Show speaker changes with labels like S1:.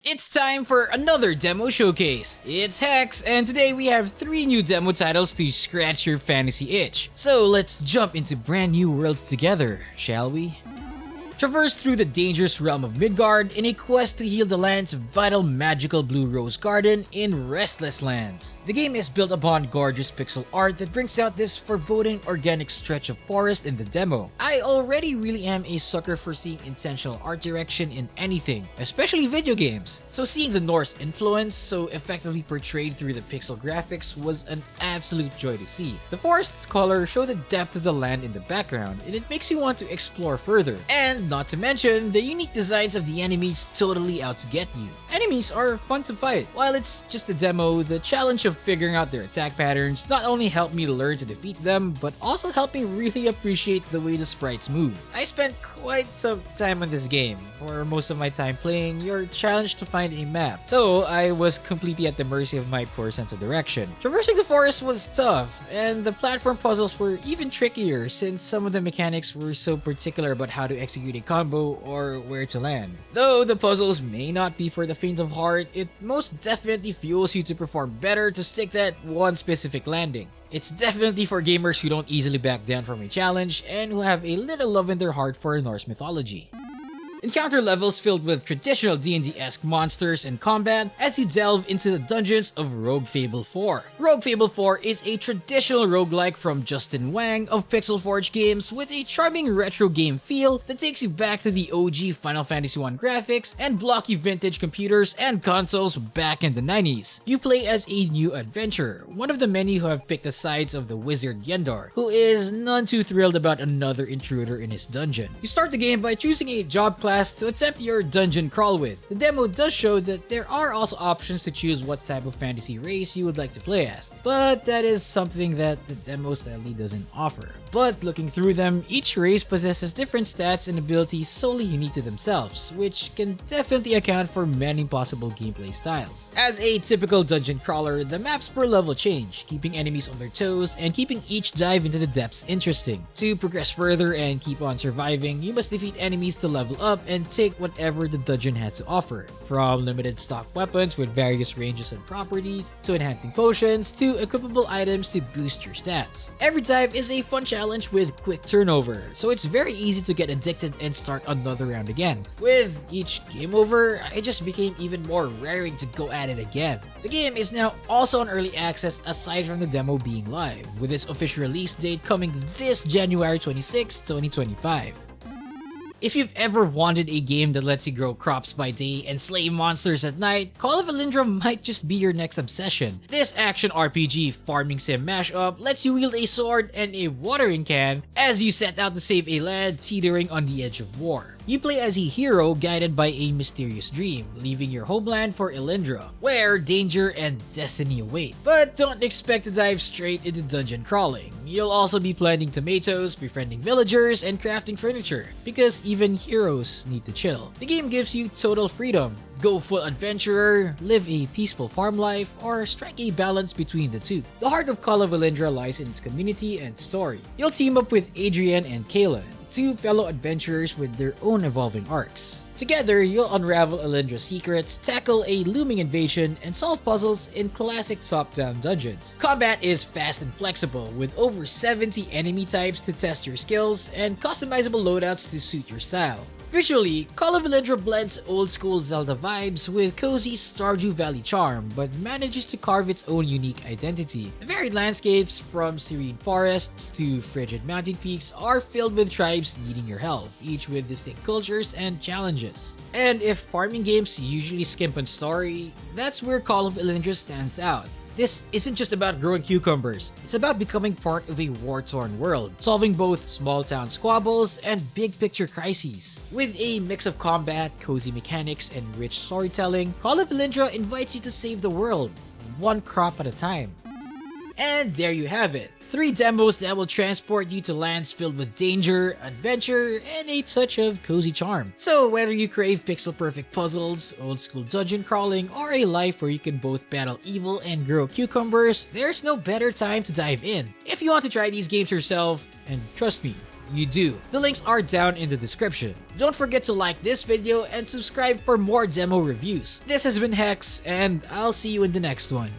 S1: It's time for another demo showcase. It's Hex, and today we have 3 new demo titles to scratch your fantasy itch. So let's jump into brand new worlds together, shall we? Traverse through the dangerous realm of Midgard in a quest to heal the land's vital magical blue rose garden in Restless Lands. The game is built upon gorgeous pixel art that brings out this foreboding organic stretch of forest in the demo. I already really am a sucker for seeing intentional art direction in anything, especially video games. So seeing the Norse influence so effectively portrayed through the pixel graphics was an absolute joy to see. The forest's color show the depth of the land in the background, and it makes you want to explore further. And not to mention, the unique designs of the enemies totally out to get you. Enemies are fun to fight. While it's just a demo, the challenge of figuring out their attack patterns not only helped me learn to defeat them, but also helped me really appreciate the way the sprites move. I spent quite some time on this game. For most of my time playing, you're challenged to find a map, so I was completely at the mercy of my poor sense of direction. Traversing the forest was tough, and the platform puzzles were even trickier since some of the mechanics were so particular about how to execute a combo or where to land. Though the puzzles may not be for the faint of heart, it most definitely fuels you to perform better to stick that one specific landing. It's definitely for gamers who don't easily back down from a challenge and who have a little love in their heart for Norse mythology. Encounter levels filled with traditional D&D-esque monsters and combat as you delve into the dungeons of Rogue Fable IV. Rogue Fable IV is a traditional roguelike from Justin Wang of Pixel Forge Games with a charming retro game feel that takes you back to the OG Final Fantasy I graphics and blocky vintage computers and consoles back in the 90s. You play as a new adventurer, one of the many who have picked the sides of the wizard Yendar, who is none too thrilled about another intruder in his dungeon. You start the game by choosing a job class to attempt your dungeon crawl with. The demo does show that there are also options to choose what type of fantasy race you would like to play as, but that is something that the demo sadly doesn't offer. But looking through them, each race possesses different stats and abilities solely unique to themselves, which can definitely account for many possible gameplay styles. As a typical dungeon crawler, the maps per level change, keeping enemies on their toes and keeping each dive into the depths interesting. To progress further and keep on surviving, you must defeat enemies to level up and take whatever the dungeon has to offer, from limited stock weapons with various ranges and properties, to enhancing potions, to equipable items to boost your stats. Every dive is a fun challenge with quick turnover, so it's very easy to get addicted and start another round again. With each game over, I just became even more raring to go at it again. The game is now also on early access aside from the demo being live, with its official release date coming this January 26, 2025. If you've ever wanted a game that lets you grow crops by day and slay monsters at night, Call of Elyndra might just be your next obsession. This action RPG farming sim mashup lets you wield a sword and a watering can as you set out to save a land teetering on the edge of war. You play as a hero guided by a mysterious dream, leaving your homeland for Elyndra, where danger and destiny await. But don't expect to dive straight into dungeon crawling. You'll also be planting tomatoes, befriending villagers, and crafting furniture, because even heroes need to chill. The game gives you total freedom. Go full adventurer, live a peaceful farm life, or strike a balance between the two. The heart of Call of Elyndra lies in its community and story. You'll team up with Adrian and Kayla, 2 fellow adventurers with their own evolving arcs. Together, you'll unravel Elyndra's secrets, tackle a looming invasion, and solve puzzles in classic top-down dungeons. Combat is fast and flexible, with over 70 enemy types to test your skills and customizable loadouts to suit your style. Visually, Call of Elyndra blends old-school Zelda vibes with cozy Stardew Valley charm, but manages to carve its own unique identity. The varied landscapes, from serene forests to frigid mountain peaks, are filled with tribes needing your help, each with distinct cultures and challenges. And if farming games usually skimp on story, that's where Call of Elyndra stands out. This isn't just about growing cucumbers, it's about becoming part of a war-torn world, solving both small-town squabbles and big-picture crises. With a mix of combat, cozy mechanics, and rich storytelling, Call of Elyndra invites you to save the world, one crop at a time. And there you have it. 3 demos that will transport you to lands filled with danger, adventure, and a touch of cozy charm. So whether you crave pixel-perfect puzzles, old-school dungeon crawling, or a life where you can both battle evil and grow cucumbers, there's no better time to dive in. If you want to try these games yourself, and trust me, you do. The links are down in the description. Don't forget to like this video and subscribe for more demo reviews. This has been Hex, and I'll see you in the next one.